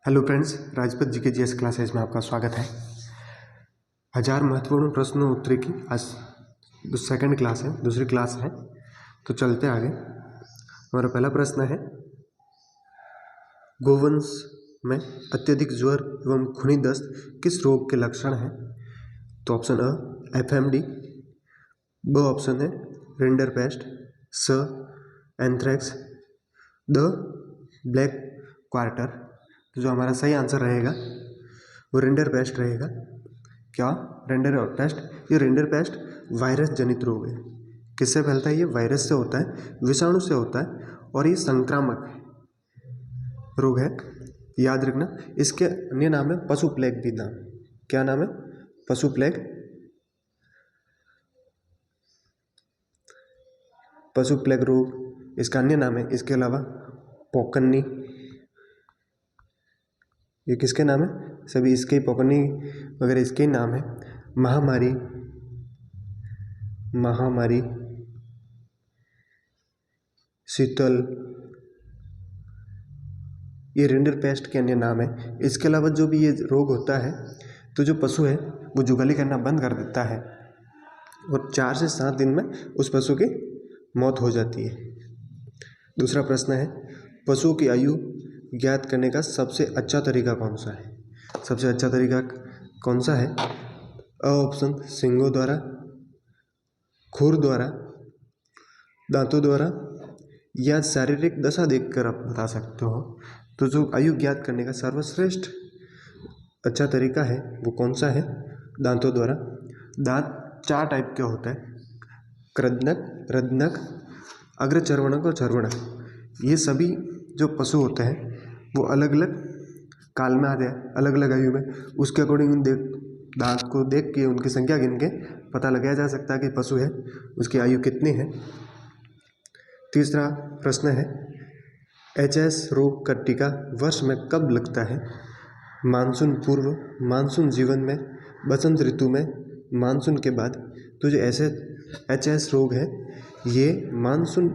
Hello friends, Rajpath जी के GS classes में आपका स्वागत है। 1000 महत्वपूर्ण प्रश्नों उत्तरी की आज सेकंड क्लास है, दूसरी क्लास है। तो चलते आगे। हमारा पहला प्रश्न है, गोवंश में अत्यधिक ज्वर एवं खूनी दस्त किस रोग के लक्षण हैं? तो ऑप्शन अ एफएमडी, ब ऑप्शन है रिंडरपेस्ट, स एंथ्रेक्स, द ब्लैक क्वार्टर। तो जो हमारा सही आंसर रहेगा वो रिंडरपेस्ट रहेगा। क्या रिंडरपेस्ट? ये रिंडरपेस्ट वायरस जनित रोग है। किससे फैलता है? ये वायरस से होता है, विषाणु से होता है और ये संक्रामक रोग है, याद रखना। इसके अन्य नाम है पशु प्लेग भी नाम। क्या नाम है? पशु प्लेग। पशु प्लेग रोग इसका अन्य नाम है। इसके अलावा पोकन्नी, ये किसके नाम है? सभी इसके ही, पोकन्नी वगैरह इसके ही नाम है। महामारी, महामारी, शीतल, ये रिंडरपेस्ट के अन्य नाम है। इसके अलावा जो भी ये रोग होता है तो जो पशु है वो जुगाली करना बंद कर देता है और 4 से 7 दिन में उस पशु की मौत हो जाती है। दूसरा प्रश्न है, पशुओं की आयु ज्ञात करने का सबसे अच्छा तरीका कौन सा है? सबसे अच्छा तरीका कौन सा है? अ ऑप्शन सींगों द्वारा, खुर द्वारा, दांतों द्वारा या शारीरिक दशा देखकर आप बता सकते हो। तो जो आयु ज्ञात करने का सर्वश्रेष्ठ अच्छा तरीका है वो कौन सा है? दांतों द्वारा। दांत 4 टाइप के होता है, कृदनक, रदनक, अग्रचर्वणक और चर्वणक। ये सभी जो पशु होते हैं वो अलग अलग काल में आते हैं, अलग अलग आयु में। उसके अकॉर्डिंग दांत को देख के उनकी संख्या गिन के पता लगाया जा सकता है कि पशु है उसकी आयु कितनी है। तीसरा प्रश्न है, एचएस रोग का टीका वर्ष में कब लगता है? मानसून पूर्व, मानसून जीवन में, बसंत ऋतु में, मानसून के बाद। तो जो ऐसे एचएस रोग है ये मानसून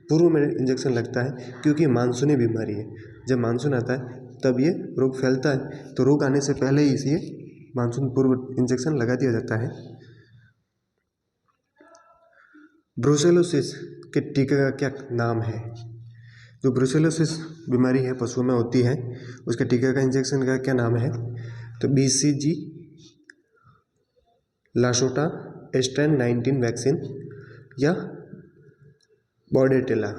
पूर्व में इंजेक्शन लगता है, क्योंकि मानसूनी बीमारी है। जब मानसून आता है तब ये रोग फैलता है, तो रोग आने से पहले ही इसे मानसून पूर्व इंजेक्शन लगा दिया जाता है। ब्रुसेलोसिस के टीके का क्या नाम है? जो ब्रुसेलोसिस बीमारी है पशुओं में होती है, उसके टीके का इंजेक्शन का क्या नाम है? तो बीसीजी, लाशोटा, स्ट्रेन 19 वैक्सीन या बॉर्डेटेला।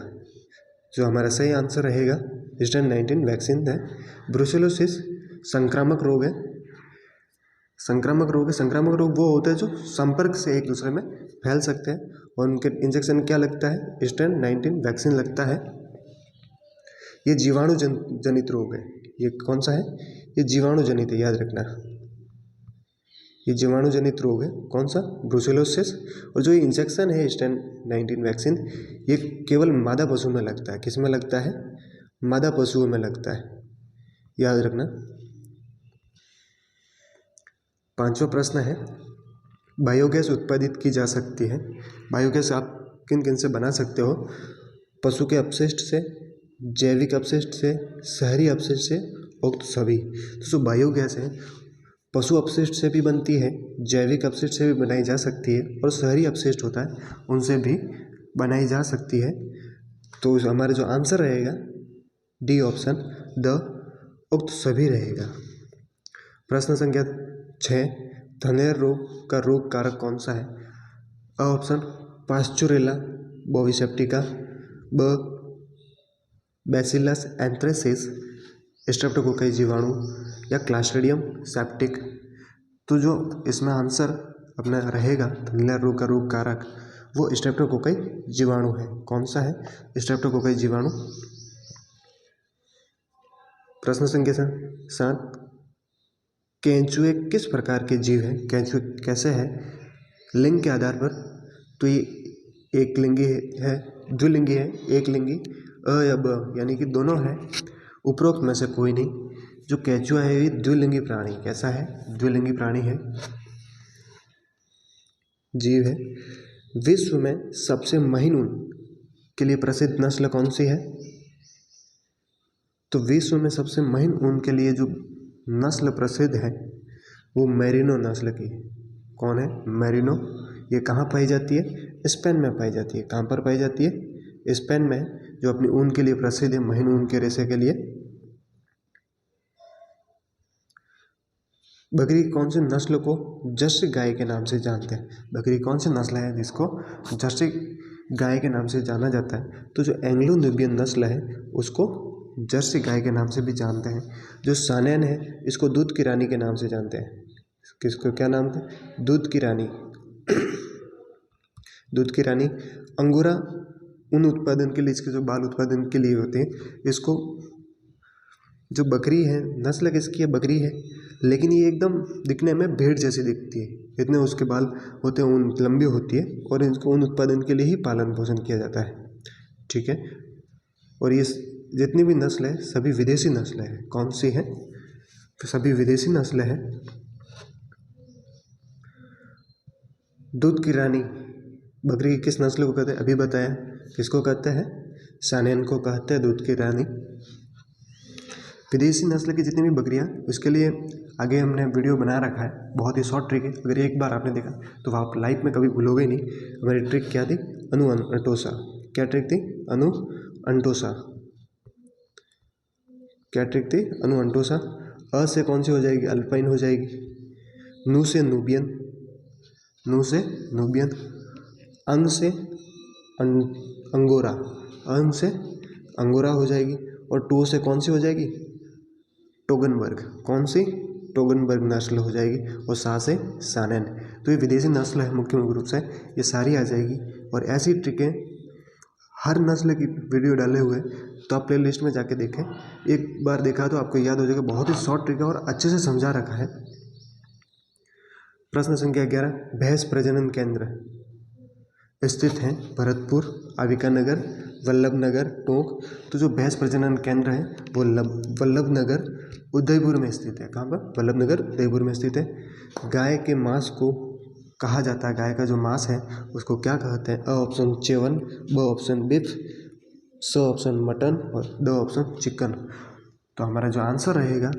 जो हमारा सही आंसर रहेगा स्ट्रेन 19 वैक्सीन है। ब्रुसेलोसिस संक्रामक रोग है। संक्रामक रोग है। संक्रामक रोग वो होते हैं जो संपर्क से एक दूसरे में फैल सकते हैं और उनके इंजेक्शन क्या लगता है? स्ट्रेन 19 वैक्सीन लगता है। ये जीवाणु जनित रोग है। ये कौन सा है? ये जीवाणु जनित है, याद रखना। ये जीवाणु जनित रोग है। कौन सा? ब्रुसेलोसिस। और जो ये इंजेक्शन है स्ट्रेन 19 वैक्सीन, ये केवल मादा पशु में लगता है। किस में लगता है? मादा पशुओं में लगता है, याद रखना। पांचवा प्रश्न है, बायोगैस उत्पादित की जा सकती है। बायोगैस आप किन किन से बना सकते हो? पशु के अपशिष्ट से, जैविक अपशिष्ट से, शहरी अपशिष्ट से, उक्त सभी। तो जो बायोगैस है पशु अपशिष्ट से भी बनती है, जैविक अपशिष्ट से भी बनाई जा सकती है और शहरी अपशिष्ट होता है उनसे भी बनाई जा सकती है। तो हमारा जो आंसर रहेगा डी ऑप्शन, द उक्त सभी रहेगा। प्रश्न संख्या 6, थनैल रोग का रोग कारक कौन सा है? अ ऑप्शन पास्चुरेला बोविसेप्टिका, ब बैसिलस एंथ्रेसिस, स्ट्रेप्टोकोकाई जीवाणु या क्लास्ट्रीडियम सेप्टिक। तो जो इसमें आंसर अपना रहेगा थनैल रोग का रोग कारक वो स्ट्रेप्टोकोकाई जीवाणु है। कौन सा है? स्ट्रेप्टोकोकाई जीवाणु। प्रश्न संख्या 7, केंचुए किस प्रकार के जीव हैं? केंचुए कैसे है? लिंग के आधार पर तो ये एक लिंगी है, द्विलिंगी है, एक लिंगी, अ या ब, यानी कि दोनों है, उपरोक्त में से कोई नहीं। जो केंचुआ है ये द्विलिंगी प्राणी। कैसा है? द्विलिंगी प्राणी है, जीव है। विश्व में सबसे महीन ऊन के लिए प्रसिद्ध नस्ल कौन सी है? तो विश्व में सबसे महीन ऊन के लिए जो नस्ल प्रसिद्ध है वो मेरिनो नस्ल की है। कौन है? मेरिनो। ये कहाँ पाई जाती है? स्पेन में पाई जाती है। कहाँ पर पाई जाती है? स्पेन में, जो अपनी ऊन के लिए प्रसिद्ध है, महीन ऊन के रेशे के लिए। बकरी कौन सी नस्ल को जर्सी गाय के नाम से जानते हैं? बकरी कौन सी नस्ल है जिसको जर्सी गाय के नाम से जाना जाता है? तो जो एंग्लो नुबियन नस्ल है उसको जर्सी गाय के नाम से भी जानते हैं। जो सानेन है इसको दूध की रानी के नाम से जानते हैं। किसको क्या नाम थे? दूध की रानी। दूध की रानी। अंगोरा ऊन उत्पादन के लिए, इसके जो बाल उत्पादन के लिए होते हैं, इसको जो बकरी है, नस्ल किसकी है? बकरी है, लेकिन ये एकदम दिखने में भेड़ जैसी दिखती है, इतने उसके बाल होते हैं, ऊन लंबी होती है, और इनको ऊन उत्पादन के लिए ही पालन पोषण किया जाता है। ठीक है। और ये जितनी भी नस्ल है सभी विदेशी नस्ल है। कौन सी है? तो सभी विदेशी नस्ल है। दूध की रानी बकरी किस नस्ल को कहते हैं? अभी बताया। किसको कहते हैं? सानेन को कहते हैं दूध की रानी। विदेशी नस्ल की जितनी भी बकरियां, उसके लिए आगे हमने वीडियो बना रखा है, बहुत ही शॉर्ट ट्रिक है। अगर एक बार आपने देखा तो आप लाइफ में कभी भूलोगे नहीं। हमारी ट्रिक क्या थी? अनु अंटोसा। क्या ट्रिक थी? अनु अंटोसा। क्या ट्रिक थी? अनु अंटोसा। अ से कौन सी हो जाएगी? अल्पाइन हो जाएगी। नू से नूबियन। नू से नूबियन। अंग से अंगोरा। अंग से अंगोरा हो जाएगी। और टू से कौन सी हो जाएगी? टोगनबर्ग। कौन सी? टोगनबर्ग नस्ल हो जाएगी। और सा से सानेन। तो ये विदेशी नस्ल है मुख्य रूप से, ये सारी आ जाएगी। और ऐसी ट्रिकें हर नस्ल की वीडियो डाले हुए, तो आप प्ले लिस्ट में जाके देखें। एक बार देखा तो आपको याद हो जाएगा। बहुत ही शॉर्ट ट्रिक है और अच्छे से समझा रखा है। प्रश्न संख्या 11, भैंस प्रजनन केंद्र स्थित हैं भरतपुर, आविका नगर, वल्लभ नगर, टोंक। तो जो भैंस प्रजनन केंद्र है वो वल्लभ नगर उदयपुर में स्थित है। कहाँ पर? वल्लभ नगर उदयपुर में स्थित है। गाय के मांस को कहा जाता है, गाय का जो मांस है उसको क्या कहते हैं? अ ऑप्शन च्यवन, ब ऑप्शन बीफ, स ऑप्शन मटन और द ऑप्शन चिकन। तो हमारा जो आंसर रहेगा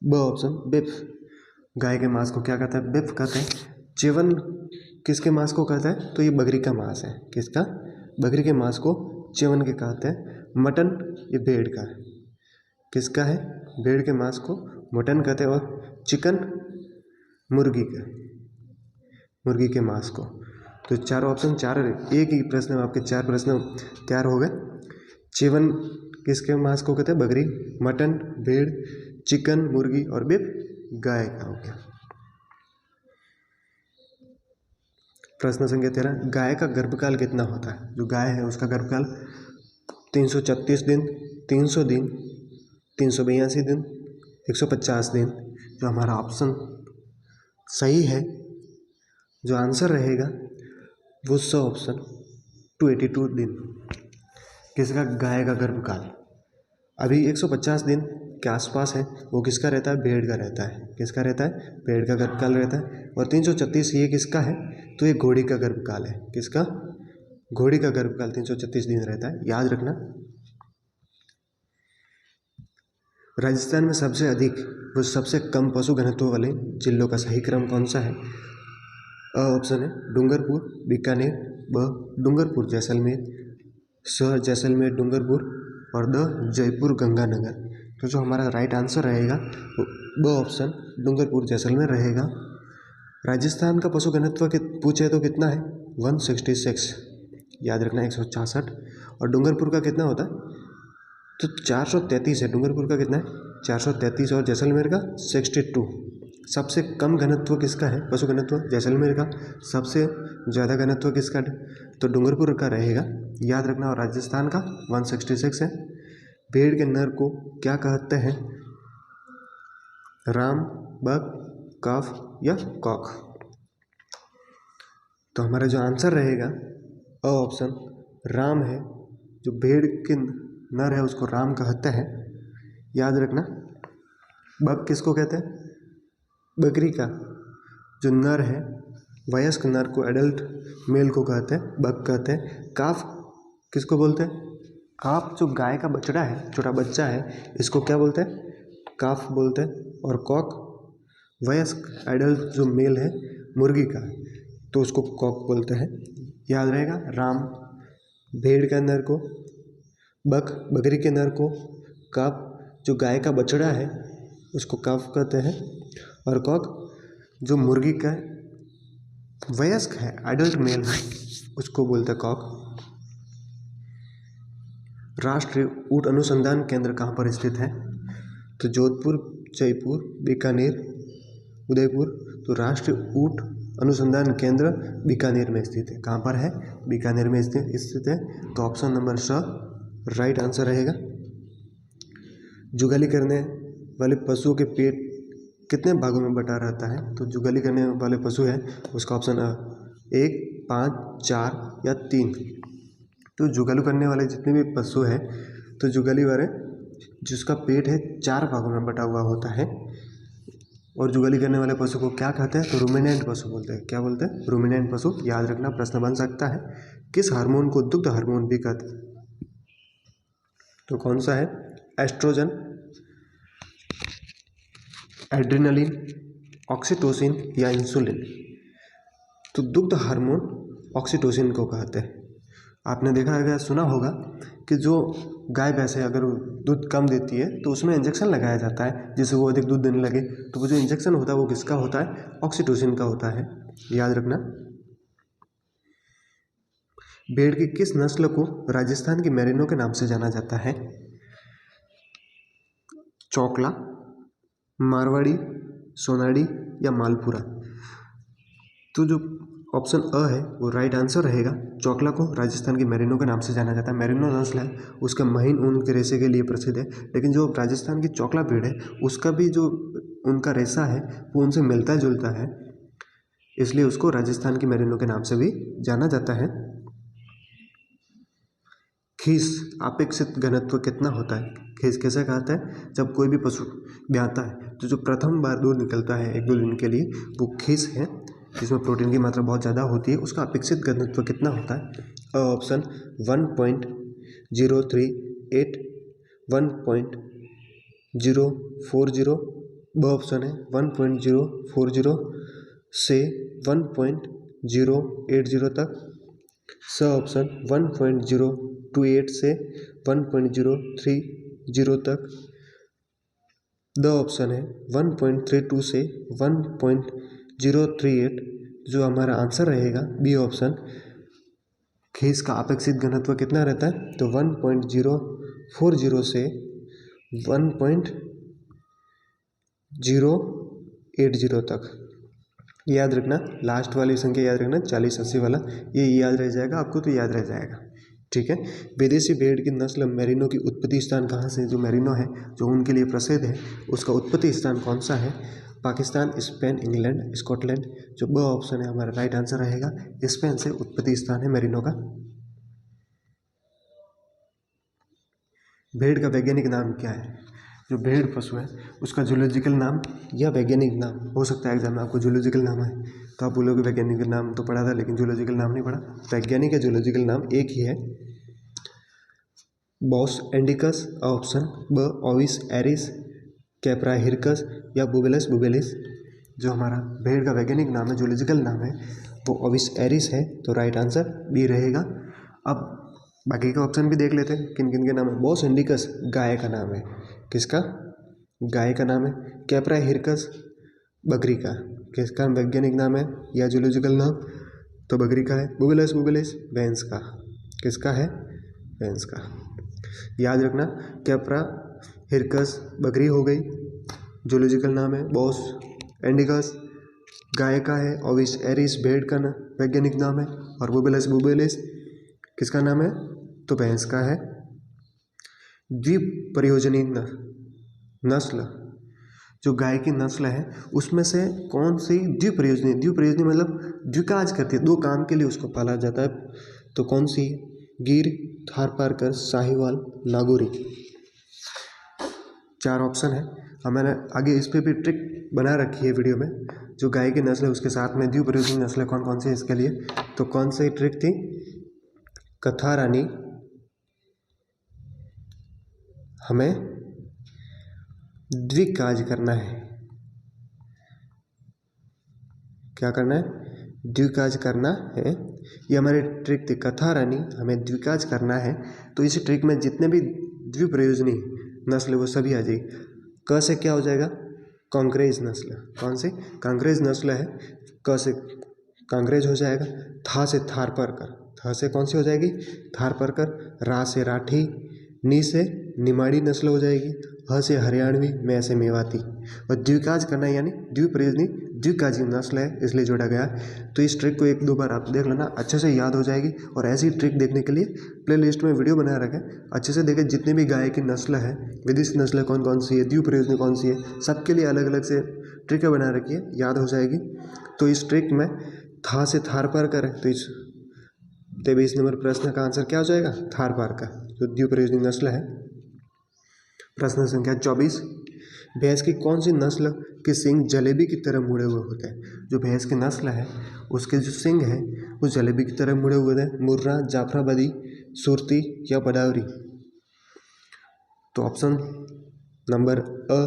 ब ऑप्शन बीफ। गाय के मांस को क्या कहते हैं? बीफ कहते हैं। च्यवन किसके मांस को कहता है? तो ये बकरी का मांस है। किसका? बकरी के मांस को च्यवन के कहते हैं। मटन ये भेड़ का है। किसका है? भेड़ के मांस को मटन कहते हैं। और चिकन मुर्गी का, मुर्गी के मांस को। तो चार ऑप्शन, चार एक ही प्रश्न में आपके चार प्रश्न तैयार हो गए। च्यवन किसके मांस को कहते हैं? बकरी। मटन भेड़, चिकन मुर्गी और बीफ गाय का हो गया। प्रश्न संख्या 13, गाय का गर्भकाल कितना होता है? जो गाय है उसका गर्भकाल 336 दिन, 300 दिन, 382 दिन, 150 दिन। जो हमारा ऑप्शन सही है, जो आंसर रहेगा वो ऑप्शन 282 दिन। किसका? गाय का गर्भकाल। अभी 150 दिन के आसपास है, वो किसका रहता है? भेड़ का रहता है। किसका रहता है? भेड़ का गर्भकाल रहता है। और 336 ये किसका है? तो ये घोड़ी का गर्भकाल है। किसका? घोड़ी का गर्भकाल 336 दिन रहता है, याद रखना। राजस्थान में सबसे अधिक व सबसे कम पशु घनत्व वाले जिलों का सही क्रम कौन सा है? अ ऑप्शन है डूंगरपुर, बीकानेर, ब डूंगरपुर जैसलमेर, स जैसलमेर डूंगरपुर और द जयपुर गंगानगर। तो जो हमारा राइट आंसर रहेगा वो ब ऑप्शन डूंगरपुर जैसलमेर रहेगा। राजस्थान का पशु घनत्व पूछे तो कितना है? 166, याद रखना 166। और डूंगरपुर का कितना होता है? तो 433 है। डूंगरपुर का कितना है? 433। और जैसलमेर का 62। सबसे कम घनत्व किसका है? पशु घनत्व जैसलमेर का। सबसे ज़्यादा घनत्व किसका? तो डूंगरपुर का रहेगा, याद रखना। और राजस्थान का 166 है। भेड़ के नर को क्या कहते हैं? राम, बक, काफ या कॉक। तो हमारा जो आंसर रहेगा अ ऑप्शन राम है। जो भेड़ के नर है उसको राम कहते हैं, याद रखना। बक किसको कहते हैं? बकरी का जो नर है, वयस्क नर को, एडल्ट मेल को कहते हैं बक कहते हैं। काफ किसको बोलते हैं? काफ जो गाय का बछड़ा है, छोटा बच्चा है, इसको क्या बोलते हैं? काफ बोलते हैं। और कॉक वयस्क एडल्ट जो मेल है मुर्गी का, तो उसको कॉक बोलते हैं। याद रहेगा। राम भेड़ के नर को, बक बकरी के नर को, काफ जो गाय का बछड़ा है उसको काफ कहते हैं, और कॉक जो मुर्गी का वयस्क है एडल्ट मेल है उसको बोलते हैं कॉक। राष्ट्रीय ऊँट अनुसंधान केंद्र कहाँ पर स्थित है? तो जोधपुर, जयपुर, बीकानेर, उदयपुर। तो राष्ट्रीय ऊँट अनुसंधान केंद्र बीकानेर में स्थित है। कहाँ पर है? बीकानेर में स्थित है। तो ऑप्शन नंबर स राइट आंसर रहेगा। जुगाली करने वाले पशुओं के पेट कितने भागों में बटा रहता है? तो जुगाली करने वाले पशु है उसका ऑप्शन 1, 5, 4 या 3। तो जुगाली करने वाले जितने भी पशु हैं, तो जुगाली वाले जिसका पेट है 4 भागों में बटा हुआ होता है। और जुगाली करने वाले पशु को क्या कहते हैं? तो रूमिनेंट पशु बोलते हैं। क्या बोलते हैं? रूमिनेंट पशु। याद रखना, प्रश्न बन सकता है। किस हार्मोन को दुग्ध हार्मोन भी कहते हैं? तो कौन सा है? एस्ट्रोजन, एड्रेनलिन, ऑक्सीटोसिन या इंसुलिन? तो दुग्ध हार्मोन ऑक्सीटोसिन को कहते हैं। आपने देखा होगा, सुना होगा कि जो गाय भैंस है अगर दूध कम देती है तो उसमें इंजेक्शन लगाया जाता है जिससे वो अधिक दूध देने लगे। तो वो जो इंजेक्शन होता है वो किसका होता है? ऑक्सीटोसिन का होता है। याद रखना। भेड़ की किस नस्ल को राजस्थान की मेरिनो के नाम से जाना जाता है? चौकला, मारवाड़ी, सोनाड़ी या मालपुरा? तो जो ऑप्शन अ है वो राइट आंसर रहेगा। चौकला को राजस्थान की मेरिनो के नाम से जाना जाता है। मेरिनो नस्ल है, उसका महीन ऊन के रेशे के लिए प्रसिद्ध है। लेकिन जो राजस्थान की चौकला भेड़ है उसका भी जो उनका रेशा है वो उनसे मिलता जुलता है, इसलिए उसको राजस्थान की मेरिनो के नाम से भी जाना जाता है। खीस अपेक्षित घनत्व कितना होता है? खीस कैसे कहते हैं? जब कोई भी पशु ब्याता है तो जो प्रथम बार दूध निकलता है 1-2 दिन के लिए, वो खीस है, जिसमें प्रोटीन की मात्रा बहुत ज़्यादा होती है। उसका अपेक्षित घनत्व कितना होता है? ऑप्शन 1.038, 1.040। ब ऑप्शन है 1.040 से 1.080 तक। स ऑप्शन 1.028 से 1.030 तक। द ऑप्शन है 1.32 से 1.038। जो हमारा आंसर रहेगा बी ऑप्शन। खीस का अपेक्षित घनत्व कितना रहता है? तो 1.040 से 1.080 तक। याद रखना, लास्ट वाली संख्या याद रखना, 40, 80 वाला, ये याद रह जाएगा आपको, तो याद रह जाएगा। ठीक है। विदेशी भेड़ की नस्ल मेरिनो की उत्पत्ति स्थान कहाँ से? जो मेरिनो है जो उनके लिए प्रसिद्ध है, उसका उत्पत्ति स्थान कौन सा है? Pakistan, Spain, England, Scotland. जो ब ऑप्शन है हमारा राइट आंसर रहेगा। स्पेन से उत्पत्ति स्थान है मेरिनो का। भेड़ का वैज्ञानिक नाम क्या है? जो भेड़ पशु है उसका जूलॉजिकल नाम या वैज्ञानिक नाम हो सकता है। एग्जाम में आपको जूलॉजिकल नाम है तो आप बोलोगे वैज्ञानिक नाम तो पढ़ा था लेकिन जूलॉजिकल नाम नहीं पढ़ा। वैज्ञानिक या जूलॉजिकल नाम एक ही है। बॉस इंडिकस ऑप्शन ब, ओविस एरिस, कैप्रा हिरकस या बुबेलस बुबेलिस। जो हमारा भेड़ का वैज्ञानिक नाम है, जूलॉजिकल नाम है, वो ओविस एरिस है, तो राइट आंसर बी रहेगा। अब बाकी का ऑप्शन भी देख लेते हैं किन किन के नाम है। बॉस इंडिकस गाय का नाम है। किसका? गाय का नाम है। कैप्रा हिरकस बकरी का। किसका वैज्ञानिक नाम है या जूलॉजिकल नाम? तो बकरी का है। बुबेलस बुबेलिस भैंस का। किसका है? भैंस का। याद रखना, कैप्रा हिरकस बकरी हो गई, जूलॉजिकल नाम है। बॉस इंडिकस गाय का है। ओविस एरिस भेड़ का वैज्ञानिक नाम है। और बुबेलस बुबेलिस किसका नाम है? तो भैंस का है। द्विप्रयोजनी नस्ल, जो गाय की नस्ल है उसमें से कौन सी द्विप्रयोजनी? द्विप्रयोजनी मतलब द्विकाज करती है, 2 काम के लिए उसको पाला जाता है, तो कौन सी? गिर, थारपारकर, साहिवाल, नागौरी। 4 ऑप्शन है। मैंने आगे इस पर भी ट्रिक बना रखी है वीडियो में। जो गाय की नस्ल है उसके साथ में द्विप्रयोजनी नस्लें कौन कौन सी है इसके लिए। तो कौन सी ट्रिक थी? कथा रानी, हमें द्विकाज करना है। क्या करना है? द्विकाज करना है। ये हमारी ट्रिक थी, कथा रानी हमें द्विकाज करना है। तो इस ट्रिक में जितने भी द्विप्रयोजनी नस्ल वो सभी आ जाएगी। क से क्या हो जाएगा? कांकरेज नस्ल। कौन सी? कांकरेज नस्ल है। क से कांकरेज हो जाएगा। था से थारपारकर। था से कौन सी हो जाएगी? थारपारकर। रा से राठी। नी से निमाड़ी नस्ल हो जाएगी। ह से हरियाणवी। मैं से मेवाती। और द्विकाज करना यानी द्विप्रयोजनी द्विकाजी नस्ल है, इसलिए जोड़ा गया। तो इस ट्रिक को 1-2 बार आप देख लेना, अच्छे से याद हो जाएगी। और ऐसी ट्रिक देखने के लिए प्लेलिस्ट में वीडियो बना रखें, अच्छे से देखें। जितने भी गाय की नस्ल है, विदेशी नस्ल कौन कौन सी है, द्विप्रयोजनी कौन सी है, सबके लिए अलग अलग से ट्रिकें बना रखी है, याद हो जाएगी। तो इस ट्रिक में था से थारपारकर है, तो इस 23 नंबर प्रश्न का आंसर क्या हो जाएगा? थारपारकर, जो द्विप्रयोजनी नस्ल है। प्रश्न संख्या 24, भैंस की कौन सी नस्ल के सींग जलेबी की तरह मुड़े हुए होते हैं? जो भैंस की नस्ल है उसके जो सींग है वो जलेबी की तरह मुड़े हुए हैं। मुर्रा, जाफराबादी, सुरती या बदावरी? तो option number a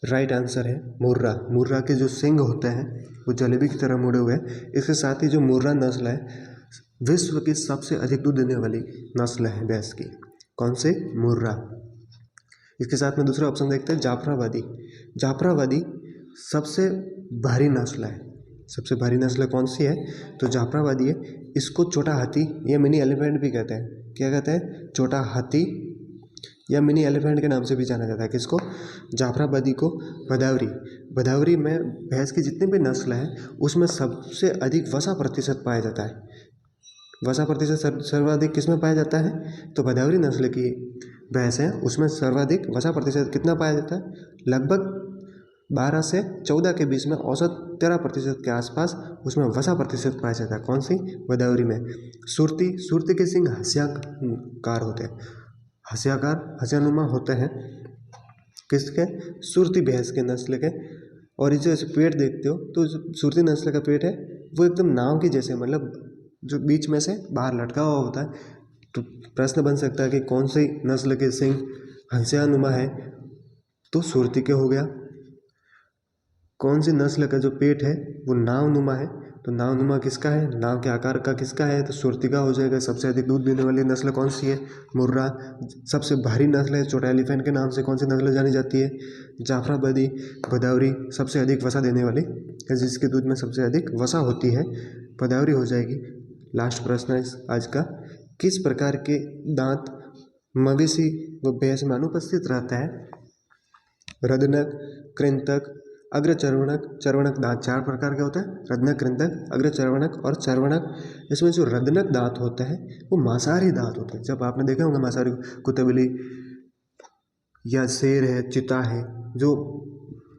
right answer है मुर्रा। मुर्रा के जो सींग होते हैं वो जलेबी की तरह मुड़े हुए हैं। इसके साथ ही जो मुर्रा नस्ल है विश्व की सबसे अधिक दूध देने वाली नस्ल है भैंस की। कौन से? मुर्रा। इसके साथ में दूसरा ऑप्शन देखते हैं जाफराबादी। जाफराबादी सबसे भारी नस्ल है। सबसे भारी नस्ल कौन सी है? तो जाफराबादी है। इसको छोटा हाथी या मिनी एलिफेंट भी कहते हैं। क्या कहते हैं? छोटा हाथी या मिनी एलिफेंट के नाम से भी जाना जाता है। किसको? जाफराबादी को। बदावरी। बदावरी में भैंस की जितनी भी नस्ल है उसमें सबसे अधिक वसा प्रतिशत पाया जाता है। वसा प्रतिशत सर्वाधिक किसमें पाया जाता है? तो बदावरी नस्ल की भैंस है उसमें सर्वाधिक वसा प्रतिशत कितना पाया जाता है? लगभग 12 से 14 के बीच में, औसत 13% के आसपास उसमें वसा प्रतिशत पाया जाता है। कौन सी? बदावरी में। सुरती। सुरती के सींग हंसियाकार होते हैं। हंसियाकार, हंसियानुमा होते हैं। किसके? सुरती भैंस के नस्ल के। और इसे पेट देखते हो तो सुरती नस्ल का पेट है वो एकदम नाव के जैसे, मतलब जो बीच में से बाहर लटका हुआ होता है। तो प्रश्न बन सकता है कि कौन सी नस्ल के सींग हंसियानुमा है? तो सुरती के हो गया। कौन सी नस्ल का जो पेट है वो नावनुमा है? तो नावनुमा किसका है? नाव के आकार का किसका है? तो सुरती का हो जाएगा। सबसे अधिक दूध देने वाली नस्ल कौन सी है? मुर्रा। सबसे भारी नस्ल है छोटा एलिफेंट के नाम से कौन सी नस्ल जानी जाती है? जाफराबादी। बदावरी सबसे अधिक वसा देने वाली, जिसके दूध में सबसे अधिक वसा होती है, बदावरी हो जाएगी। लास्ट प्रश्न है आज का, किस प्रकार के दांत मवेशी व भैंस में अनुपस्थित रहता है? रदनक, कृंतक, अग्रचर्वणक। चर्वणक दांत 4 प्रकार के होते हैं, रदनक, कृंतक, अग्रचर्वणक और चर्वणक। इसमें जो रदनक दांत होते हैं वो मांसाहारी दांत होते हैं। जब आपने देखे होंगे मांसाहारी कुत्ते बिल्ली या शेर है, चिता है, जो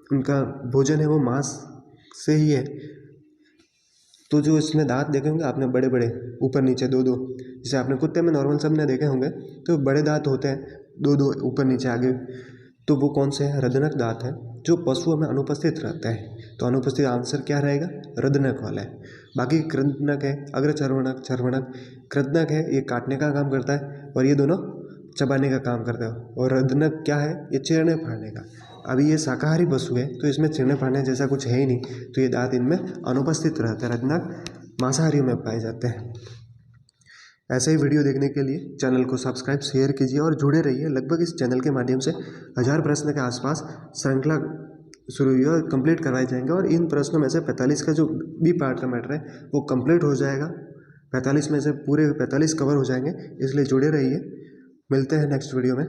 उनका भोजन है वो मांस से ही है। तो जो इसमें दांत देखे होंगे आपने बड़े बड़े ऊपर नीचे 2-2, जैसे आपने कुत्ते में नॉर्मल सब ने देखे होंगे तो बड़े दांत होते हैं 2-2 ऊपर नीचे आगे। तो वो कौन से हैं? रदनक दांत है जो पशुओं में अनुपस्थित रहता है। तो अनुपस्थित आंसर क्या रहेगा? रदनक वाला है। बाकी कृंतक है, अग्रचर्वणक, चर्वणक। कृंतक है ये काटने का काम करता है और ये दोनों चबाने का काम करता है। और रदनक क्या है? ये चीरने फाड़ने का। अभी ये शाकाहारी पशु है तो इसमें चीरने फाड़ने जैसा कुछ है ही नहीं, तो ये दांत इनमें अनुपस्थित रहते हैं। रदनक मांसाहारियों में पाए जाते हैं। ऐसे ही वीडियो देखने के लिए चैनल को सब्सक्राइब, शेयर कीजिए और जुड़े रहिए। लगभग इस चैनल के माध्यम से 1000 प्रश्न के आसपास श्रृंखला शुरू हुई और कंप्लीट करवाए जाएंगे। और इन प्रश्नों में से 45 का जो बी पार्ट का मैटर है वो कंप्लीट हो जाएगा। 45 में से पूरे 45 कवर हो जाएंगे, इसलिए जुड़े रहिए। मिलते हैं नेक्स्ट वीडियो में।